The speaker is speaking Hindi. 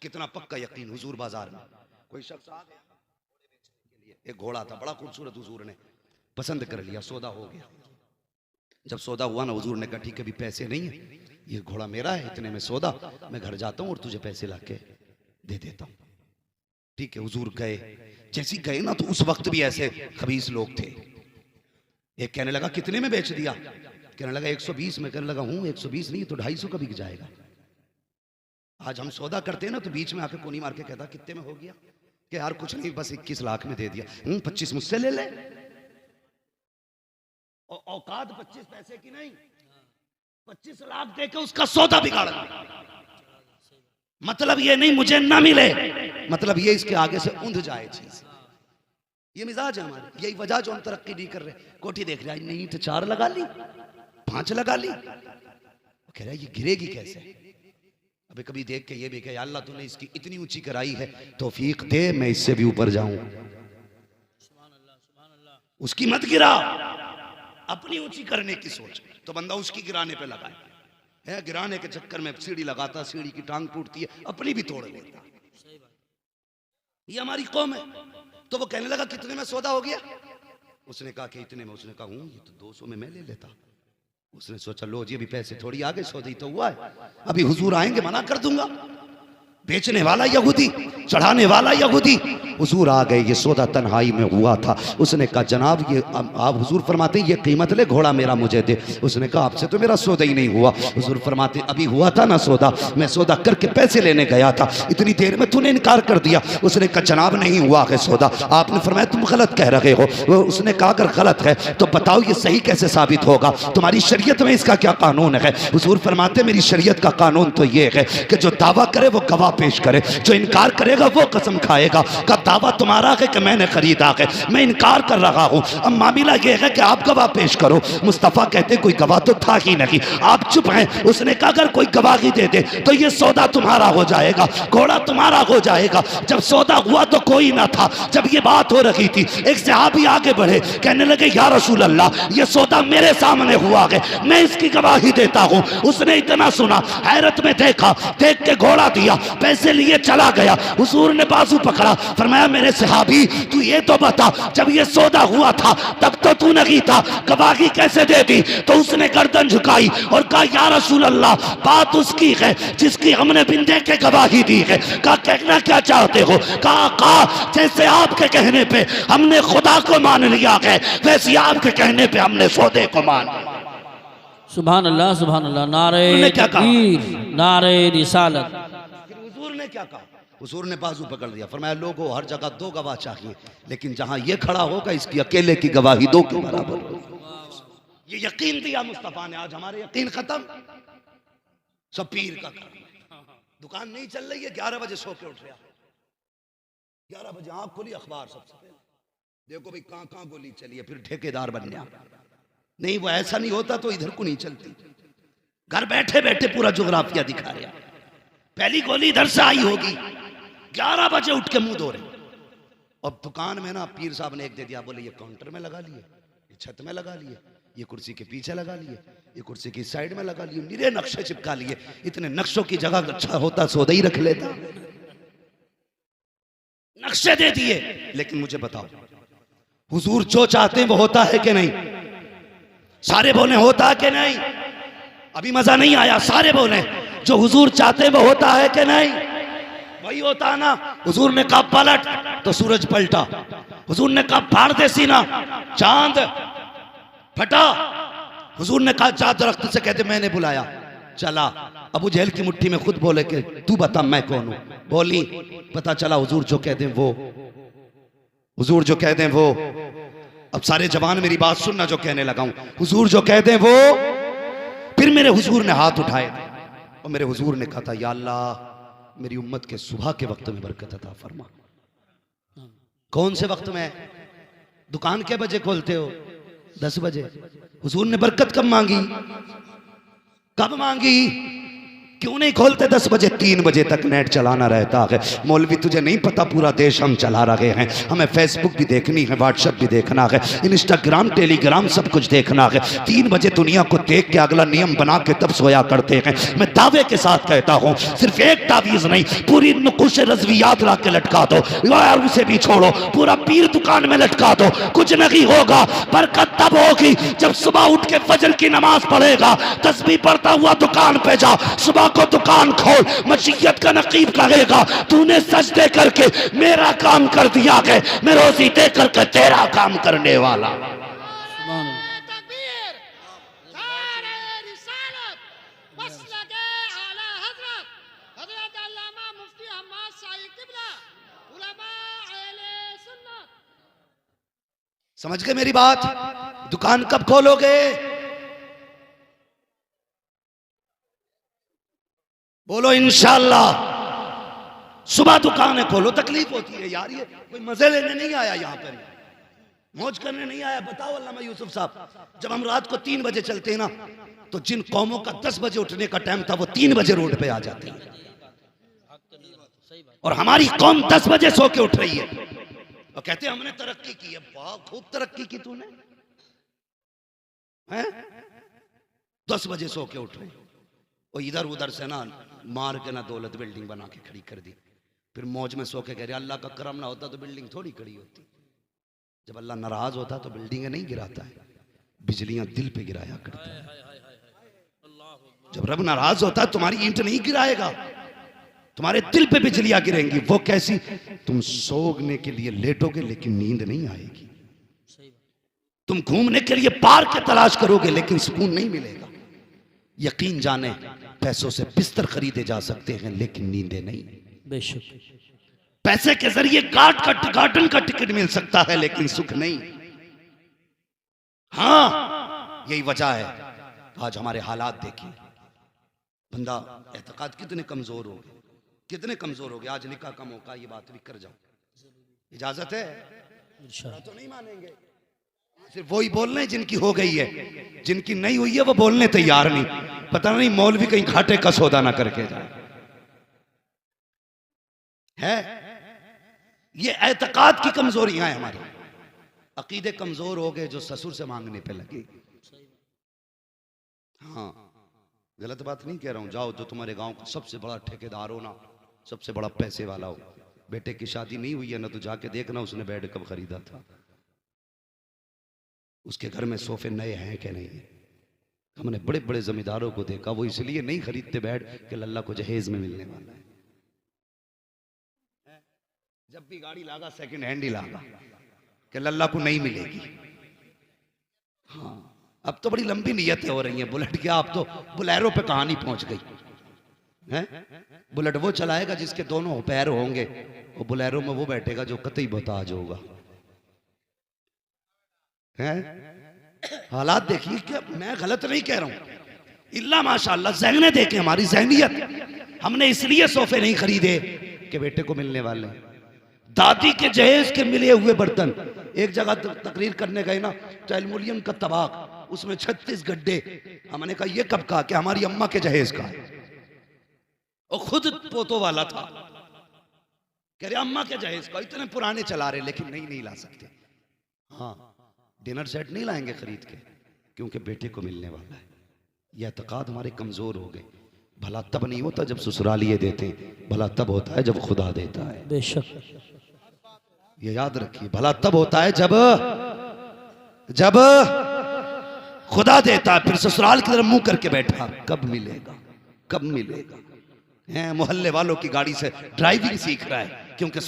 कितना पक्का यकीन, हुजूर बाजार में कोई शख्स आ गया, एक घोड़ा था बड़ा खूबसूरत, हुजूर ने पसंद कर लिया, सौदा हो गया। जब सौदा हुआ ना, हुजूर ने कहा ठीक है अभी पैसे नहीं है, ये घोड़ा मेरा है, इतने में सौदा, मैं घर जाता हूँ और तुझे पैसे लाके दे देता हूँ। ठीक है, हुजूर गए। जैसे ही गए ना तो उस वक्त भी ऐसे खबीस लोग थे। एक कहने लगा कितने में बेच दिया, कहने लगा 120 में, कहने लगा हूँ 120 नहीं तो 250 का बिक जाएगा। आज हम सौदा करते हैं ना तो बीच में आके कोनी मार के कहता कितने में हो गया, कि यार कुछ नहीं बस 21 लाख में दे दिया। 25 मुझसे ले ले, औकात 25 पैसे की नहीं, 25 लाख देके उसका सौदा बिगाड़ना। मतलब ये नहीं मुझे ना मिले, मतलब ये इसके आगे से ऊंध जाए चीज। ये मिजाज है हमारे, यही वजह जो हम तरक्की नहीं कर रहे। कोठी देख रहा है नहीं तो 4 लगा ली, 5 लगा ली, कह रहा है ये गिरेगी कैसे। अभी कभी देख के ये भी कहे अल्लाह तूने इसकी इतनी ऊंची कराई है, तौफीक दे मैं इससे भी ऊपर जाऊं। उसकी मत गिरा, अपनी ऊंची करने की सोच तो बंदा उसकी गिराने पे लगाए है। गिराने के चक्कर में सीढ़ी लगाता, सीढ़ी की टांग टूटती है, अपनी भी तोड़ लेता। ये हमारी कौम है। तो वो कहने लगा कितने में सौदा हो गया, उसने कहा कि इतने में। उसने कहा हूं ये तो 200 में मैं ले लेता। उसने सोचा लो जी अभी पैसे थोड़ी आगे, सौदा ही तो हुआ है, अभी हुजूर आएंगे मना कर दूंगा। बेचने वाला यहूदी, चढ़ाने वाला यहूदी, हुजूर आ गए। ये सौदा तन्हाई में हुआ था। उसने कहा जनाब ये आप, हुजूर फरमाते ये कीमत ले घोड़ा मेरा मुझे दे। उसने कहा आपसे तो मेरा सौदा ही नहीं हुआ। हुजूर फरमाते अभी हुआ था ना सौदा, मैं सौदा करके पैसे लेने गया था, इतनी देर में तूने इनकार कर दिया। उसने कहा जनाब नहीं हुआ है सौदा। आपने फरमाया तुम गलत कह रहे हो। उसने कहा अगर गलत है तो बताओ ये सही कैसे साबित होगा, तुम्हारी शरीयत में इसका क्या कानून है। हुजूर फरमाते मेरी शरीयत का कानून तो ये है कि जो दावा करे वो गवाह पेश करे, जो इनकार करेगा वो कसम खाएगा। का दावा तुम्हारा है कि मैंने खरीदा है, मैं इनकार कर रहा हूं। अब मामला ये है कि आप गवाह पेश करो। मुस्तफा कहते कोई गवाह तो था ही नहीं, आप चुप हैं। उसने कहा अगर कोई गवाही दे दे तो ये सौदा तुम्हारा हो जाएगा, घोड़ा तुम्हारा हो जाएगा। जब सौदा हुआ तो कोई ना था। जब ये बात हो रही थी एक सहाबी आगे बढ़े, कहने लगे या रसूल अल्लाह ये सौदा मेरे सामने हुआ है, मैं इसकी गवाही देता हूं। उसने इतना सुना, हैरत में देखा, देख के घोड़ा दिया, पैसे लिए चला गया। हुजूर ने बाजू पकड़ा, फरमाया मेरे सहाबी तू ये तो बता जब ये सौदा हुआ था तब तो तू नहीं था, गवाही कैसे दे दी। तो उसने गर्दन झुकाई और कहा या रसूल अल्लाह बात उसकी है जिसकी हमने बिन देखे गवाही दी है। कहा कहना क्या चाहते हो। कहा जैसे आपके कहने पे हमने खुदा को मान लिया है, वैसे आपके कहने पे हमने सौदे को मान लिया। सुभान अल्लाह सुभान अल्लाह, नारे तकबीर नारे रिसालत। हुजूर ने क्या कहा, हुजूर ने बाजू पकड़ दिया, फरमाया लोगों हर जगह 2 गवाह चाहिए, लेकिन जहां ये खड़ा होगा इसकी अकेले की गवाही 2 के बराबर। ये यकीन दिया मुस्तफा ने। आज हमारे यकीन खत्म, सब पीर का काम। दुकान नहीं चल रही है, 11 बजे सो के उठ रहा, 11 बजे आंख खोली अखबार सबसे पहले देखो भाई कहां गोली चली है, फिर ठेकेदार बन गया। नहीं वो ऐसा नहीं होता तो इधर को नहीं चलती। घर बैठे बैठे पूरा जोग्राफिया दिखा रहा, पहली गोली इधर से आई होगी, 11 बजे उठ के मुंह धो रहे। अब दुकान में ना पीर साहब ने एक दे दिया, बोले ये काउंटर में लगा लिए, ये छत में लगा लिए, ये कुर्सी के पीछे लगा लिए, ये कुर्सी की साइड में लगा लिए, निरे नक्शे चिपका लिए। इतने नक्शों की जगह अच्छा होता सौदा ही रख लेता। नक्शे दे दिए। लेकिन मुझे बताओ हुजूर जो चाहते हैं वो होता है कि नहीं? सारे बोले होता है कि नहीं? अभी मजा नहीं आया, सारे बोले जो हुजूर चाहते हैं वो होता है कि नहीं? वही होता ना। हुजूर ने कहा पलट तो सूरज पलटा, हुजूर ने कहा फाड़ दे सीना, चांद फटा। हुजूर ने कहा जा दरख्त से, कहते मैंने बुलाया, चला। अबू जहल की मुट्ठी में खुद बोले कि तू बता मैं कौन हूं। बोली, पता चला हुजूर जो कह दें वो, हुजूर जो कह दें वो। अब सारे जवान मेरी बात सुनना जो कहने लगा हूं, हुजूर जो कह दें वो। फिर मेरे हुजूर ने हाथ उठाए और मेरे हुजूर ने कहा था या अल्लाह मेरी उम्मत के सुबह के वक्त में बरकत अता फरमा। कौन से वक्त में? दुकान के बजे खोलते हो? 10 बजे। हुजूर ने बरकत कब मांगी? कब मांगी? क्यों नहीं खोलते 10 बजे? 3 बजे तक नेट चलाना रहता है। मौलवी तुझे नहीं पता पूरा देश हम चला रहे हैं, हमें फेसबुक भी देखनी है, व्हाट्सएप भी देखना है, इंस्टाग्राम टेलीग्राम सब कुछ देखना है। 3 बजे दुनिया को देख के अगला नियम बना के तब सोया करते हैं। मैं दावे के साथ कहता हूँ सिर्फ एक तावीज नहीं, पूरी नुकुश रज़वियात ला के लटका दो, और उसे भी छोड़ो, पूरा पीर दुकान में लटका दो, कुछ नहीं होगा। बरकत तब होगी जब सुबह उठ के फजर की नमाज पढ़ेगा, तस्बीह पढ़ता हुआ दुकान पे जा, सुबह को दुकान खोल, मशीयत का नकीब कहेगा तूने सजदे करके मेरा काम कर दिया है, मैं रोजी दे करके तेरा काम करने वाला। समझ गए मेरी बात? दुकान कब खोलोगे? बोलो इंशाअल्लाह। सुबह दुकानें खोलो। तकलीफ होती है यार, ये कोई मजे लेने नहीं आया, यहाँ पर मौज करने नहीं आया। बताओ अल्लामा यूसुफ साहब, जब हम रात को 3 बजे चलते हैं ना, तो जिन कौमों का 10 बजे उठने का टाइम था वो 3 बजे रोड पे आ जाते हैं, और हमारी कौम 10 बजे सो के उठ रही है और कहते हैं हमने तरक्की की है। वाह, खूब तरक्की की तूने, हैं? 10 बजे सो के उठ रहे, और इधर उधर से ना मार के ना दौलत बिल्डिंग बना के खड़ी कर दी। फिर मौज में सो के कह रहे अल्लाह का करम ना होता तो बिल्डिंग थोड़ी खड़ी होती। जब अल्लाह नाराज होता तो बिल्डिंग नहीं गिराता है, बिजलियां दिल पे गिराया करता है। जब रब नाराज होता है तुम्हारी ईंट नहीं गिराएगा, तुम्हारे दिल पे बिजलियां गिरेंगी। वो कैसी? तुम सोने के लिए लेटोगे लेकिन नींद नहीं आएगी, तुम घूमने के लिए पार्क की तलाश करोगे लेकिन सुकून नहीं मिलेगा। यकीन जाने पैसों से बिस्तर खरीदे जा सकते हैं लेकिन नींदें नहीं। बेशक पैसे के जरिए गार्डन का टिकट मिल सकता है लेकिन सुख नहीं। हाँ, यही वजह है आज हमारे हालात देखिए। बंदा एतकाद कितने कमजोर हो गए, कितने कमजोर हो गए। आज निकाह का मौका, ये बात भी कर जाओ, इजाजत है? तो नहीं मानेंगे। सिर्फ वही बोल रहे हैं जिनकी हो गई है, जिनकी नहीं हुई है वो बोलने तैयार नहीं। पता नहीं मौलवी कहीं घाटे का सौदा ना करके जाए। है ये एतकाद की कमजोरियां हैं हमारी। अकीदे कमजोर हो गए जो ससुर से मांगने पे लगे। हाँ, गलत बात नहीं कह रहा हूं। जाओ जो तुम्हारे गांव का सबसे बड़ा ठेकेदार हो ना, सबसे बड़ा पैसे वाला हो, बेटे की शादी नहीं हुई है ना, तो जाके देखना उसने बेड कब खरीदा था, उसके घर में सोफे नए हैं कि नहीं है। हमने बड़े बड़े जमींदारों को देखा, वो इसलिए नहीं खरीदते बेड कि लल्ला को जहेज में मिलने वाला है। जब भी गाड़ी लागा सेकंड हैंड ही लागा कि लल्ला को नहीं मिलेगी। हाँ, अब तो बड़ी लंबी नियतें हो रही हैं। बुलेट क्या, अब तो बुलेरो पे कहानी पहुंच गई है। बुलेट वो चलाएगा जिसके दोनों पैर होंगे, और बुलेरो में वो बैठेगा जो कतई बताज होगा। हालात देखिए, क्या मैं गलत नहीं कह रहा हूं। इल्ला माशाअल्लाह ज़हने देखें हमारी ज़हनियत। हमने इसलिए सोफे नहीं खरीदे कि बेटे को मिलने वाले, दादी के जहेज के मिले हुए बर्तन। एक जगह तकरीर करने गए ना, तो एल्युमिनियम का तबाक, उसमें 36 गड्ढे। हमने कहा ये कब कहा? कि हमारी अम्मा के जहेज का, और खुद पोतों वाला था। कह रहे अम्मा के जहेज का, इतने पुराने चला रहे लेकिन नहीं ला सकते। हाँ, डिनर सेट नहीं लाएंगे खरीद के क्योंकि बेटे को मिलने वाला है। यह एतकाद हमारे कमजोर हो गए। भला तब नहीं होता जब ससुरालिये देते, भला तब होता है जब खुदा देता है। बेशक ये याद रखिए, भला तब होता है जब खुदा देता है। फिर ससुराल की तरफ मुंह करके बैठा, कब मिलेगा, कब मिलेगा। मोहल्ले वालों की गाड़ी से ड्राइविंग सीख रहा है क्योंकि